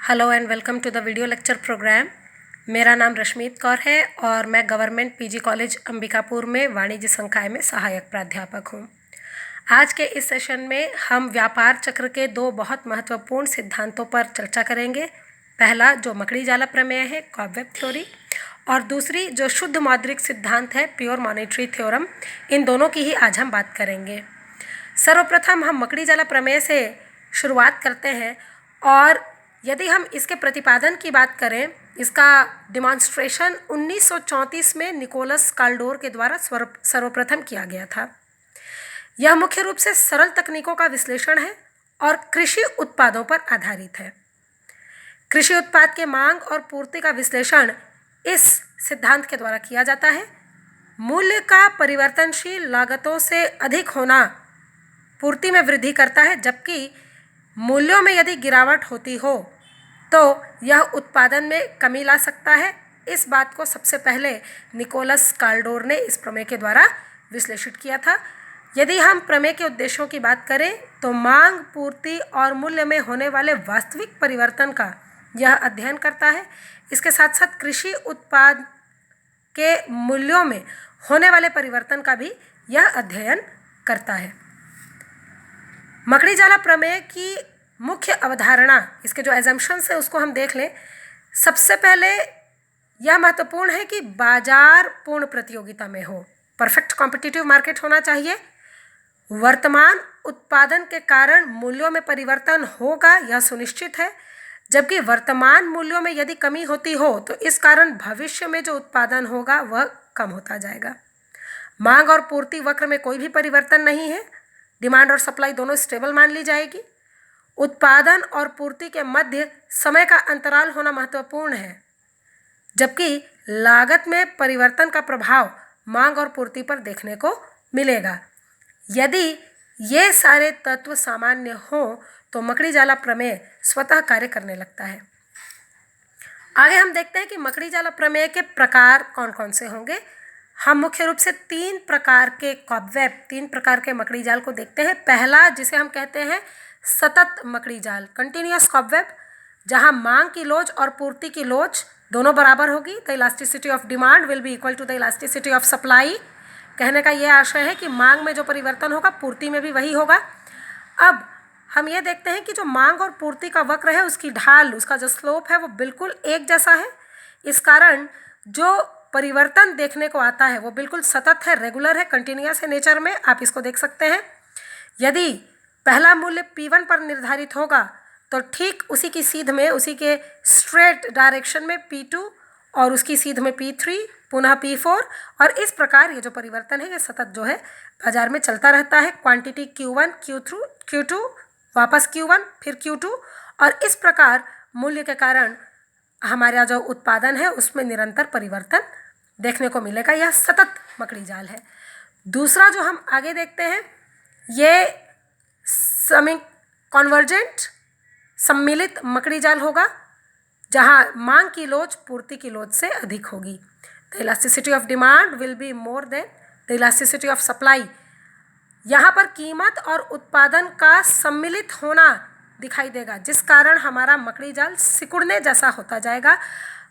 Hello and welcome to the video lecture program. मेरा नाम रश्मीत कौर है और मैं गवर्नमेंट पीजी कॉलेज अंबिकापुर में वाणिज्य संकाय में सहायक प्राध्यापक हूँ। आज के इस सेशन में हम व्यापार चक्र के दो बहुत महत्वपूर्ण सिद्धांतों पर चर्चा करेंगे। पहला जो मकड़ी जाला प्रमेय है, कॉबवेब थ्योरी, और दूसरी जो शुद्ध मौद्रिक सिद्धांत है, प्योर मॉनेटरी थ्योरम। इन दोनों की ही आज हम बात करेंगे। सर्वप्रथम हम मकड़ी जाला प्रमेय से शुरुआत करते हैं और यदि हम इसके प्रतिपादन की बात करें, इसका डिमॉन्स्ट्रेशन 1934 में निकोलस काल्डोर के द्वारा सर्वप्रथम किया गया था। यह मुख्य रूप से सरल तकनीकों का विश्लेषण है और कृषि उत्पादों पर आधारित है। कृषि उत्पाद के मांग और पूर्ति का विश्लेषण इस सिद्धांत के द्वारा किया जाता है। मूल्य का परिवर्तनशील लागतों से अधिक होना पूर्ति में वृद्धि करता है, जबकि मूल्यों में यदि गिरावट होती हो तो यह उत्पादन में कमी ला सकता है। इस बात को सबसे पहले निकोलस काल्डोर ने इस प्रमेय के द्वारा विश्लेषित किया था। यदि हम प्रमेय के उद्देश्यों की बात करें तो मांग, पूर्ति और मूल्य में होने वाले वास्तविक परिवर्तन का यह अध्ययन करता है। इसके साथ साथ कृषि उत्पाद के मूल्यों में होने वाले परिवर्तन का भी यह अध्ययन करता है। मकड़ी जाला प्रमेय की मुख्य अवधारणा, इसके जो एजम्पशंस है उसको हम देख लें। सबसे पहले यह महत्वपूर्ण है कि बाजार पूर्ण प्रतियोगिता में हो, परफेक्ट कॉम्पिटिटिव मार्केट होना चाहिए। वर्तमान उत्पादन के कारण मूल्यों में परिवर्तन होगा, यह सुनिश्चित है, जबकि वर्तमान मूल्यों में यदि कमी होती हो तो इस कारण भविष्य में जो उत्पादन होगा वह कम होता जाएगा। मांग और पूर्ति वक्र में कोई भी परिवर्तन नहीं है, डिमांड और सप्लाई दोनों स्टेबल मान ली जाएगी। उत्पादन और पूर्ति के मध्य समय का अंतराल होना महत्वपूर्ण है, जबकि लागत में परिवर्तन का प्रभाव मांग और पूर्ति पर देखने को मिलेगा। यदि ये सारे तत्व सामान्य हो तो मकड़ी जाला प्रमेय स्वतः कार्य करने लगता है। आगे हम देखते हैं कि मकड़ी जाला प्रमेय के प्रकार कौन कौन से होंगे। हम मुख्य रूप से तीन प्रकार के कॉबवेब, तीन प्रकार के मकड़ी जाल को देखते हैं। पहला, जिसे हम कहते हैं सतत मकड़ी जाल, कंटिन्यूअस कॉबवेब, जहां मांग की लोच और पूर्ति की लोच दोनों बराबर होगी। The elasticity of demand will be equal to the elasticity of supply. कहने का यह आशय है कि मांग में जो परिवर्तन होगा पूर्ति में भी वही होगा। अब हम ये देखते हैं कि जो मांग और पूर्ति का वक्र है उसकी ढाल, उसका जो स्लोप है वो बिल्कुल एक जैसा है। इस कारण जो परिवर्तन देखने को आता है वो बिल्कुल सतत है, रेगुलर है, कंटिन्यूअस है नेचर में। आप इसको देख सकते हैं। यदि पहला मूल्य P1 पर निर्धारित होगा तो ठीक उसी की सीध में, उसी के स्ट्रेट डायरेक्शन में P2 और उसकी सीध में P3, पुनः P4, और इस प्रकार ये जो परिवर्तन है ये सतत जो है बाजार में चलता रहता है। क्वांटिटी Q1, Q2, वापस Q1, फिर Q2, और इस प्रकार मूल्य के कारण हमारा जो उत्पादन है उसमें निरंतर परिवर्तन देखने को मिलेगा। यह सतत मकड़ी जाल है। दूसरा जो हम आगे देखते हैं ये कॉन्वर्जेंट सम्मिलित मकड़ी जाल होगा, जहां मांग की लोच पूर्ति की लोच से अधिक होगी। The elasticity of demand will be more than the elasticity of supply. यहाँ पर कीमत और उत्पादन का सम्मिलित होना दिखाई देगा, जिस कारण हमारा मकड़ी जाल सिकुड़ने जैसा होता जाएगा।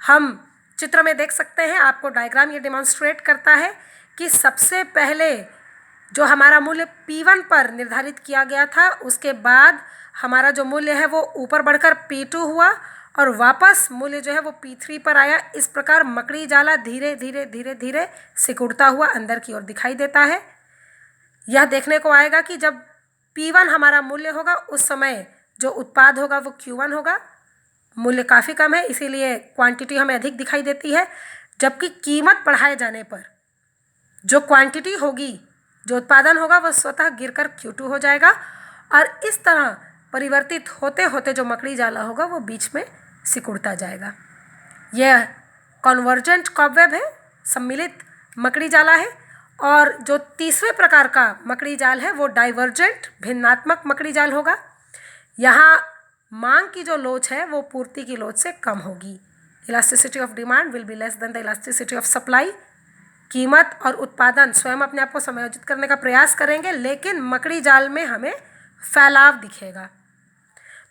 हम चित्र में देख सकते हैं, आपको डायग्राम ये डिमॉन्स्ट्रेट करता है कि सबसे पहले जो हमारा मूल्य P1 पर निर्धारित किया गया था, उसके बाद हमारा जो मूल्य है वो ऊपर बढ़कर P2 हुआ और वापस मूल्य जो है वो P3 पर आया। इस प्रकार मकड़ी जाला धीरे धीरे धीरे धीरे सिकुड़ता हुआ अंदर की ओर दिखाई देता है। यह देखने को आएगा कि जब P1 हमारा मूल्य होगा उस समय जो उत्पाद होगा वो Q1 होगा। मूल्य काफ़ी कम है, इसीलिए क्वांटिटी हमें अधिक दिखाई देती है, जबकि कीमत बढ़ाए जाने पर जो क्वांटिटी होगी, जो उत्पादन होगा वह स्वतः गिरकर Q2 हो जाएगा। और इस तरह परिवर्तित होते होते जो मकड़ी जाला होगा वो बीच में सिकुड़ता जाएगा। यह कॉन्वर्जेंट कॉबवेब है, सम्मिलित मकड़ी जाला है। और जो तीसरे प्रकार का मकड़ी जाल है वो डाइवर्जेंट, भिन्नात्मक मकड़ी जाल होगा। यहाँ मांग की जो लोच है वो पूर्ति की लोच से कम होगी। Elasticity of demand will be less than the elasticity of supply. कीमत और उत्पादन स्वयं अपने आप को समायोजित करने का प्रयास करेंगे, लेकिन मकड़ी जाल में हमें फैलाव दिखेगा।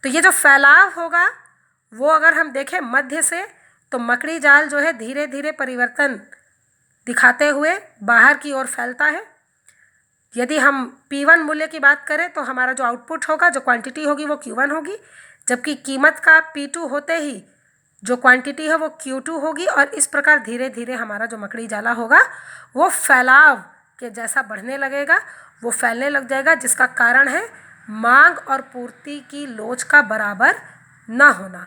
तो ये जो फैलाव होगा वो अगर हम देखें मध्य से, तो मकड़ी जाल जो है धीरे धीरे परिवर्तन दिखाते हुए बाहर की ओर फैलता है। यदि हम P1 मूल्य की बात करें तो हमारा जो आउटपुट होगा, जो क्वांटिटी होगी वो Q1 होगी, जबकि कीमत का P2 होते ही जो क्वांटिटी है वो Q2 होगी। और इस प्रकार धीरे धीरे हमारा जो मकड़ी जाला होगा वो फैलाव के जैसा बढ़ने लगेगा, वो फैलने लग जाएगा, जिसका कारण है मांग और पूर्ति की लोच का बराबर न होना।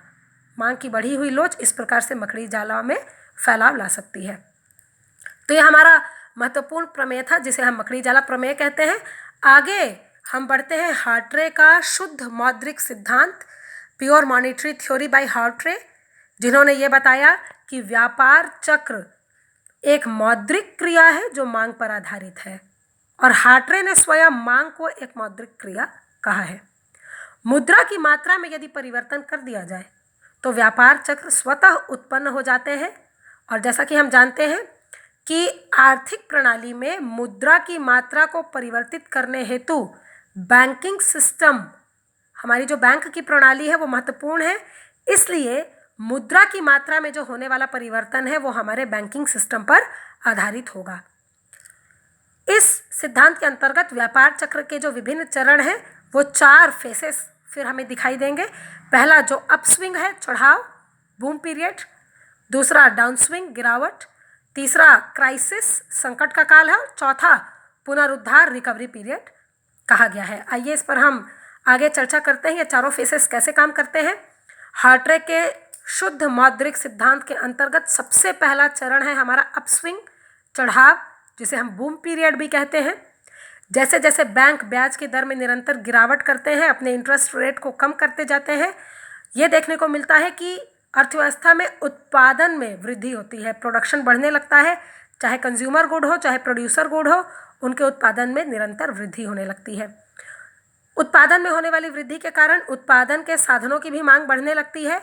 मांग की बढ़ी हुई लोच इस प्रकार से मकड़ी जाला में फैलाव ला सकती है। तो ये हमारा महत्वपूर्ण प्रमेय था, जिसे हम मकड़ी जाला प्रमेय कहते हैं। आगे हम बढ़ते हैं हार्ट्रे का शुद्ध मौद्रिक सिद्धांत, प्योर मॉनेटरी थ्योरी बाय हार्ट्रे, जिन्होंने ये बताया कि व्यापार चक्र एक मौद्रिक क्रिया है जो मांग पर आधारित है, और हार्ट्रे ने स्वयं मांग को एक मौद्रिक क्रिया कहा है। मुद्रा की मात्रा में यदि परिवर्तन कर दिया जाए तो व्यापार चक्र स्वतः उत्पन्न हो जाते हैं। और जैसा कि हम जानते हैं कि आर्थिक प्रणाली में मुद्रा की मात्रा को परिवर्तित करने हेतु बैंकिंग सिस्टम, हमारी जो बैंक की प्रणाली है वो महत्वपूर्ण है। इसलिए मुद्रा की मात्रा में जो होने वाला परिवर्तन है वो हमारे बैंकिंग सिस्टम पर आधारित होगा। इस सिद्धांत के अंतर्गत व्यापार चक्र के जो विभिन्न चरण हैं वो 4 फेसेस फिर हमें दिखाई देंगे। पहला जो अपस्विंग है, चढ़ाव, बूम पीरियड। दूसरा डाउनस्विंग, गिरावट। तीसरा क्राइसिस, संकट का काल है। चौथा पुनरुद्धार, रिकवरी पीरियड कहा गया है। आइए इस पर हम आगे चर्चा करते हैं, ये चारों फेसेस कैसे काम करते हैं। हार्ट्रे के शुद्ध मौद्रिक सिद्धांत के अंतर्गत सबसे पहला चरण है हमारा अपस्विंग, चढ़ाव, जिसे हम बूम पीरियड भी कहते हैं। जैसे जैसे बैंक ब्याज की दर में निरंतर गिरावट करते हैं, अपने इंटरेस्ट रेट को कम करते जाते हैं, ये देखने को मिलता है कि अर्थव्यवस्था में उत्पादन में वृद्धि होती है, प्रोडक्शन बढ़ने लगता है। चाहे कंज्यूमर गुड हो, चाहे प्रोड्यूसर गुड हो, उनके उत्पादन में निरंतर वृद्धि होने लगती है। उत्पादन में होने वाली वृद्धि के कारण उत्पादन के साधनों की भी मांग बढ़ने लगती है।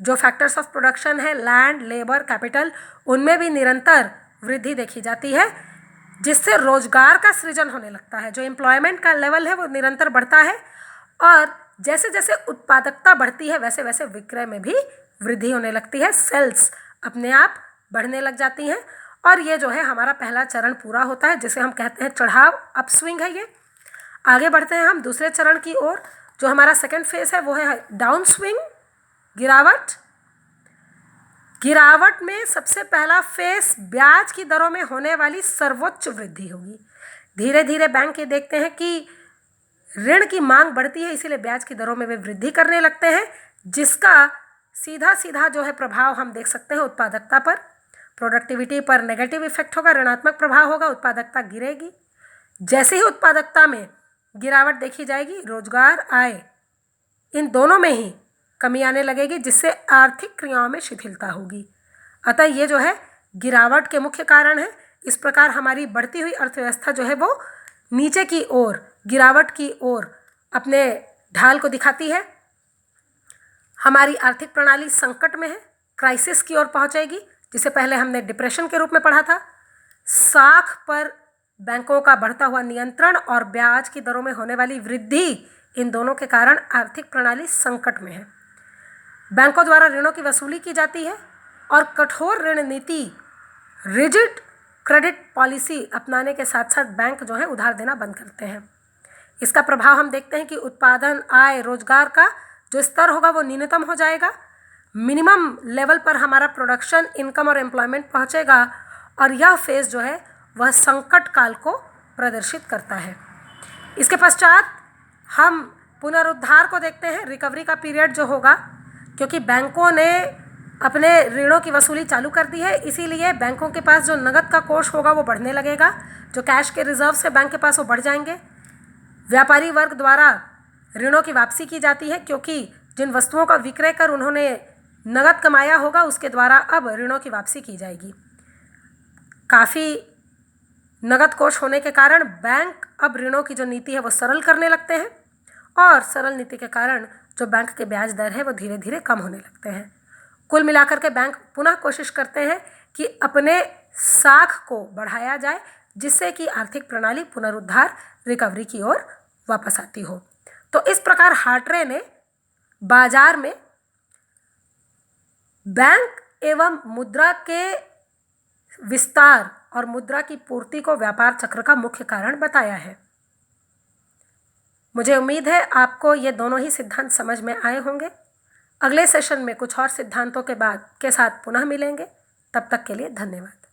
जो फैक्टर्स ऑफ प्रोडक्शन है, लैंड, लेबर, कैपिटल, उनमें भी निरंतर वृद्धि देखी जाती है, जिससे रोजगार का सृजन होने लगता है। जो एम्प्लॉयमेंट का लेवल है वो निरंतर बढ़ता है, और जैसे जैसे उत्पादकता बढ़ती है वैसे वैसे विक्रय में भी वृद्धि होने लगती है। सेल्स अपने आप बढ़ने लग जाती हैं, और ये जो है हमारा पहला चरण पूरा होता है, जिसे हम कहते हैं चढ़ाव, अपस्विंग है ये। आगे बढ़ते हैं हम दूसरे चरण की ओर। जो हमारा सेकेंड फेज है वो है डाउन स्विंग, गिरावट। गिरावट में सबसे पहला फेस ब्याज की दरों में होने वाली सर्वोच्च वृद्धि होगी। धीरे धीरे बैंक ये देखते हैं कि ऋण की मांग बढ़ती है, इसीलिए ब्याज की दरों में वे वृद्धि करने लगते हैं, जिसका सीधा सीधा जो है प्रभाव हम देख सकते हैं उत्पादकता पर, प्रोडक्टिविटी पर नेगेटिव इफेक्ट होगा, ऋणात्मक प्रभाव होगा, उत्पादकता गिरेगी। जैसे ही उत्पादकता में गिरावट देखी जाएगी, रोजगार, आय, इन दोनों में ही कमी आने लगेगी, जिससे आर्थिक क्रियाओं में शिथिलता होगी। अतः ये जो है गिरावट के मुख्य कारण है। इस प्रकार हमारी बढ़ती हुई अर्थव्यवस्था जो है वो नीचे की ओर, गिरावट की ओर अपने ढाल को दिखाती है। हमारी आर्थिक प्रणाली संकट में है, क्राइसिस की ओर पहुंचेगी, जिसे पहले हमने डिप्रेशन के रूप में पढ़ा था। साख पर बैंकों का बढ़ता हुआ नियंत्रण और ब्याज की दरों में होने वाली वृद्धि, इन दोनों के कारण आर्थिक प्रणाली संकट में है। बैंकों द्वारा ऋणों की वसूली की जाती है, और कठोर ऋण नीति, रिजिड क्रेडिट पॉलिसी अपनाने के साथ साथ बैंक जो है उधार देना बंद करते हैं। इसका प्रभाव हम देखते हैं कि उत्पादन, आय, रोजगार का जो स्तर होगा वो न्यूनतम हो जाएगा। मिनिमम लेवल पर हमारा प्रोडक्शन, इनकम और एम्प्लॉयमेंट पहुंचेगा, और यह फेज जो है वह संकट काल को प्रदर्शित करता है। इसके पश्चात हम पुनरुद्धार को देखते हैं, रिकवरी का पीरियड जो होगा, क्योंकि बैंकों ने अपने ऋणों की वसूली चालू कर दी है, इसीलिए बैंकों के पास जो नगद का कोष होगा वो बढ़ने लगेगा। जो कैश के रिजर्व है बैंक के पास वो बढ़ जाएंगे। व्यापारी वर्ग द्वारा ऋणों की वापसी की जाती है, क्योंकि जिन वस्तुओं का विक्रय कर उन्होंने नगद कमाया होगा उसके द्वारा अब ऋणों की वापसी की जाएगी। काफ़ी नगद कोष होने के कारण बैंक अब ऋणों की जो नीति है वो सरल करने लगते हैं, और सरल नीति के कारण जो बैंक के ब्याज दर है वो धीरे धीरे कम होने लगते हैं। कुल मिलाकर के बैंक पुनः कोशिश करते हैं कि अपने साख को बढ़ाया जाए, जिससे कि आर्थिक प्रणाली पुनरुद्धार, रिकवरी की ओर वापस आती हो। तो इस प्रकार हार्ट्रे ने बाजार में बैंक एवं मुद्रा के विस्तार और मुद्रा की पूर्ति को व्यापार चक्र का मुख्य कारण बताया है। मुझे उम्मीद है आपको ये दोनों ही सिद्धांत समझ में आए होंगे। अगले सेशन में कुछ और सिद्धांतों के साथ पुनः मिलेंगे। तब तक के लिए धन्यवाद।